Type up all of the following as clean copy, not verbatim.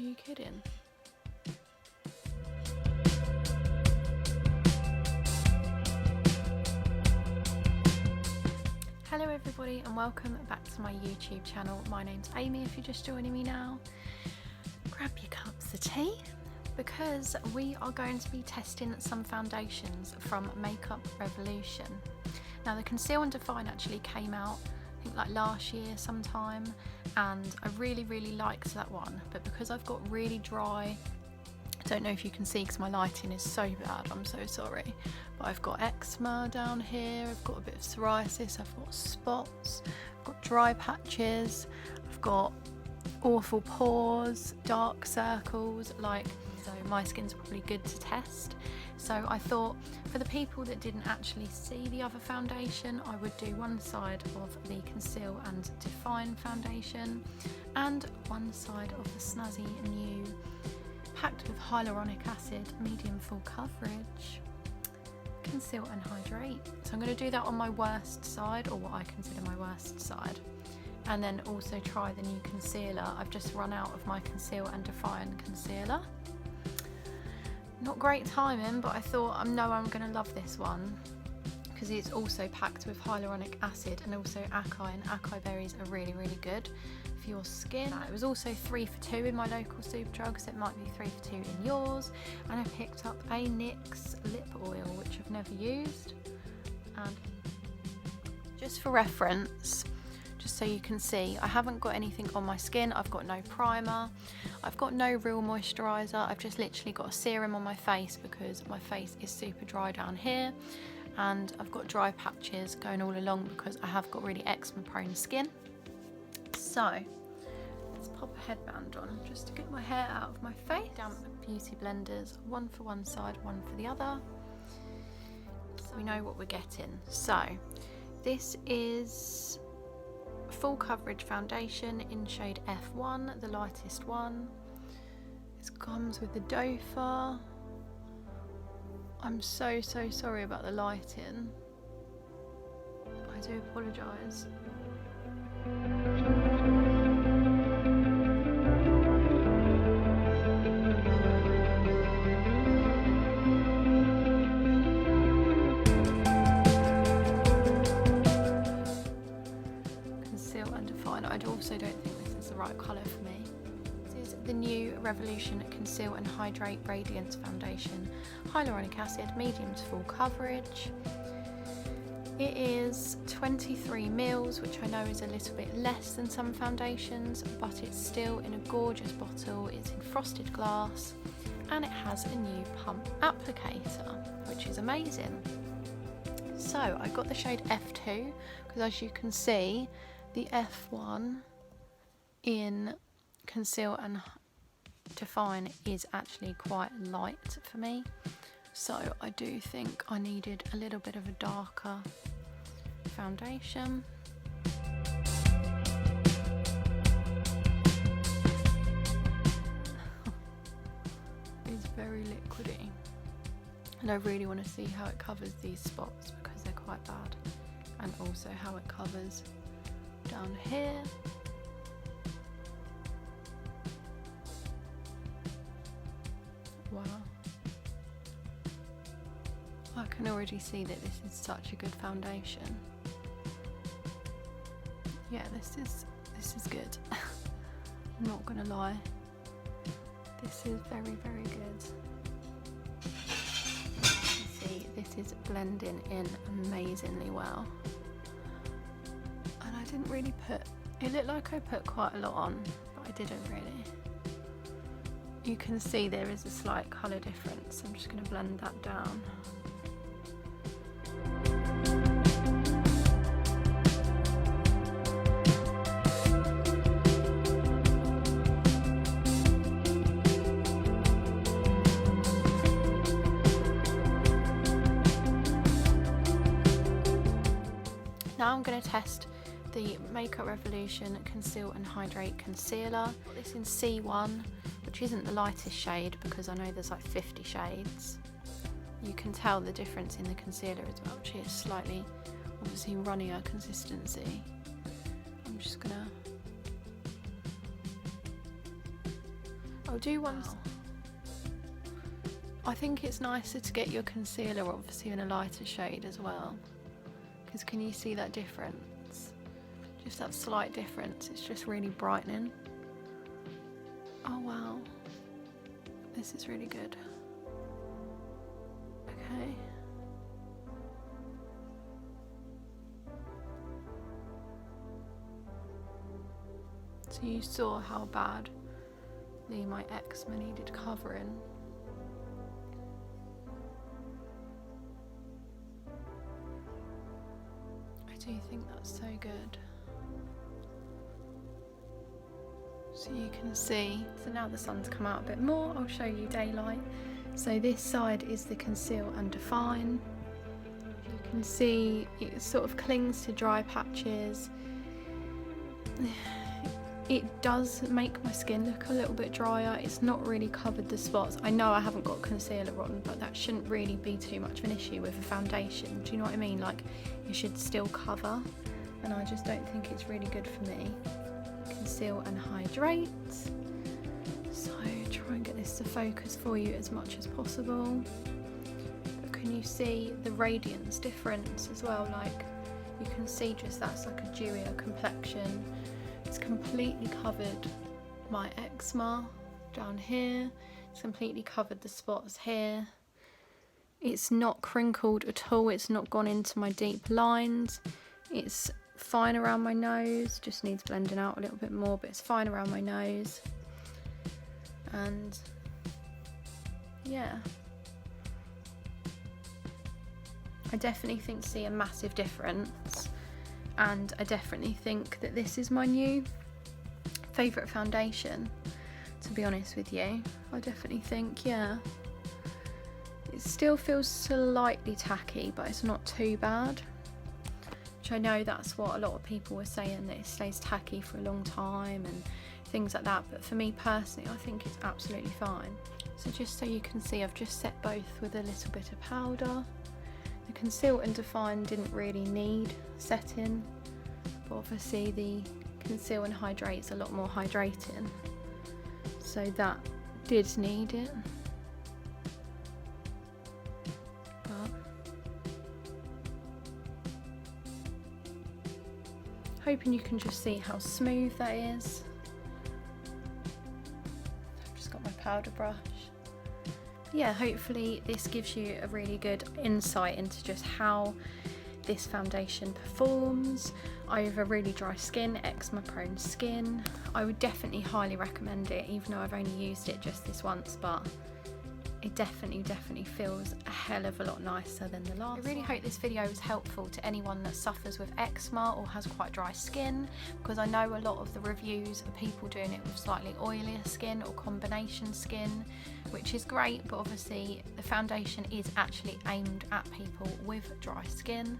Are you kidding? Hello everybody and welcome back to my YouTube channel. My name's Amy if you're just joining me now. Grab your cups of tea because we are going to be testing some foundations from Makeup Revolution. Now the Conceal and Define actually came out I think like last year sometime, and I really liked that one, but because I've got really dry, I don't know if you can see because my lighting is so bad, I'm so sorry, but I've got eczema down here, I've got a bit of psoriasis, I've got spots, I've got dry patches, I've got awful pores, dark circles, so my skin's probably good to test. So I thought for the people that didn't actually see the other foundation, I would do one side of the Conceal and Define foundation and one side of the snazzy new packed with hyaluronic acid medium full coverage Conceal and Hydrate. So I'm going to do that on my worst side, or what I consider my worst side, and then also try the new concealer. I've just run out of my Conceal and Define concealer. Not great timing, but I thought I'm going to love this one because it's also packed with hyaluronic acid and also acai, and acai berries are really good for your skin. It was also 3 for 2 in my local Superdrug, so it might be 3 for 2 in yours. And I picked up a NYX lip oil, which I've never used. And just for reference, just so you can see, I haven't got anything on my skin. I've got no primer, I've got no real moisturiser, I've just literally got a serum on my face because my face is super dry down here, and I've got dry patches going all along because I have got really eczema prone skin. So let's pop a headband on just to get my hair out of my face. Damp beauty blenders, one for one side, one for the other, so we know what we're getting. So this is full coverage foundation in shade F1, the lightest one. It comes with the doe. I'm so sorry about the lighting. I do apologise. I also don't think this is the right colour for me. This is the new Revolution Conceal and Hydrate Radiance Foundation, hyaluronic acid, medium to full coverage. It is 23 mils, which I know is a little bit less than some foundations, but it's still in a gorgeous bottle. It's in frosted glass and it has a new pump applicator, which is amazing. So I got the shade F2 because, as you can see, the F1 in Conceal and Define is actually quite light for me, so I do think I needed a little bit of a darker foundation. It's very liquidy, and I really want to see how it covers these spots because they're quite bad, and also how it covers down here. Wow, I can already see that this is such a good foundation. Yeah, this is good. I'm not gonna lie, this is very good. You see, this is blending in amazingly well. I didn't really put, it looked like I put quite a lot on, but I didn't really. You can see there is a slight colour difference. I'm just going to blend that down. Now I'm going to test the Makeup Revolution Conceal and Hydrate Concealer. I've got this in C1, which isn't the lightest shade because I know there's like 50 shades. You can tell the difference in the concealer as well, which is slightly, obviously, runnier consistency. I'm just gonna I'll do one. I think it's nicer to get your concealer obviously in a lighter shade as well, because can you see that difference? Just that slight difference, it's just really brightening. Oh wow, this is really good. Okay. So you saw how badly my eczema needed covering. I do think that's so good. So you can see, so now the sun's come out a bit more, I'll show you daylight. So this side is the Conceal and Define. You can see it sort of clings to dry patches. It does make my skin look a little bit drier. It's not really covered the spots. I know I haven't got concealer on, but that shouldn't really be too much of an issue with a foundation. Do you know what I mean? Like, it should still cover, and I just don't think it's really good for me. Conceal and Hydrate. So try and get this to focus for you as much as possible. But can you see the radiance difference as well? Like, you can see just that's like a dewier complexion. It's completely covered my eczema down here. It's completely covered the spots here. It's not crinkled at all. It's not gone into my deep lines. It's fine around my nose. Just needs blending out a little bit more, but it's fine around my nose. And yeah, I definitely see a massive difference. And I definitely think that this is my new favourite foundation, to be honest with you. I definitely think, yeah. It still feels slightly tacky, but it's not too bad. Which I know that's what a lot of people were saying, that it stays tacky for a long time and things like that. But for me personally, I think it's absolutely fine. So just so you can see, I've just set both with a little bit of powder. The Conceal and Define didn't really need setting, but obviously the Conceal and Hydrate is a lot more hydrating, so that did need it. But hoping you can just see how smooth that is. I've just got my powder brush. Yeah, hopefully this gives you a really good insight into just how this foundation performs. I have a really dry skin, eczema prone skin. I would definitely highly recommend it, even though I've only used it just this once, but it definitely feels a hell of a lot nicer than the last. I really hope this video was helpful to anyone that suffers with eczema or has quite dry skin, because I know a lot of the reviews are people doing it with slightly oilier skin or combination skin, which is great, but obviously the foundation is actually aimed at people with dry skin,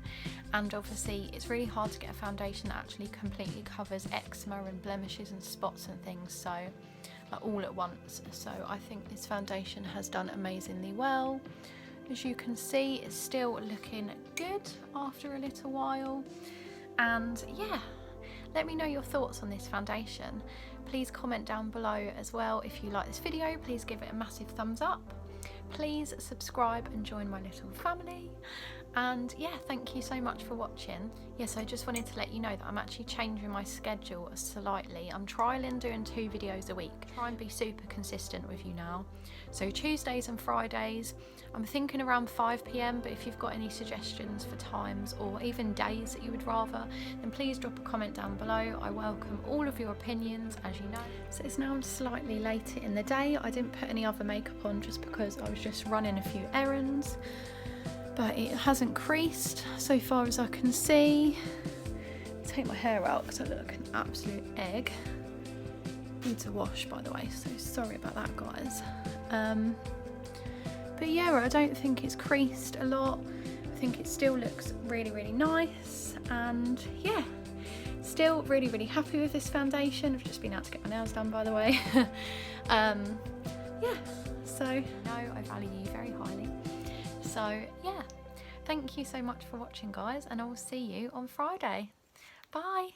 and obviously it's really hard to get a foundation that actually completely covers eczema and blemishes and spots and things, so like all at once. So I think this foundation has done amazingly well. As you can see, it's still looking good after a little while. And yeah, let me know your thoughts on this foundation. Please comment down below as well. If you like this video, please give it a massive thumbs up. Please subscribe and join my little family. And yeah, thank you so much for watching. Yes, I just wanted to let you know that I'm actually changing my schedule slightly. I'm trialing doing 2 videos a week. Try and be super consistent with you now. So Tuesdays and Fridays, I'm thinking around 5 PM, but if you've got any suggestions for times or even days that you would rather, then please drop a comment down below. I welcome all of your opinions, as you know. So it's now slightly later in the day. I didn't put any other makeup on just because I was just running a few errands. But it hasn't creased so far as I can see. Take my hair out because I look like an absolute egg. Need to wash, by the way, so sorry about that, guys. But yeah, I don't think it's creased a lot. I think it still looks really nice, and yeah, still really happy with this foundation. I've just been out to get my nails done, by the way. Yeah, so no, I value you very highly. So yeah, thank you so much for watching, guys, and I will see you on Friday. Bye.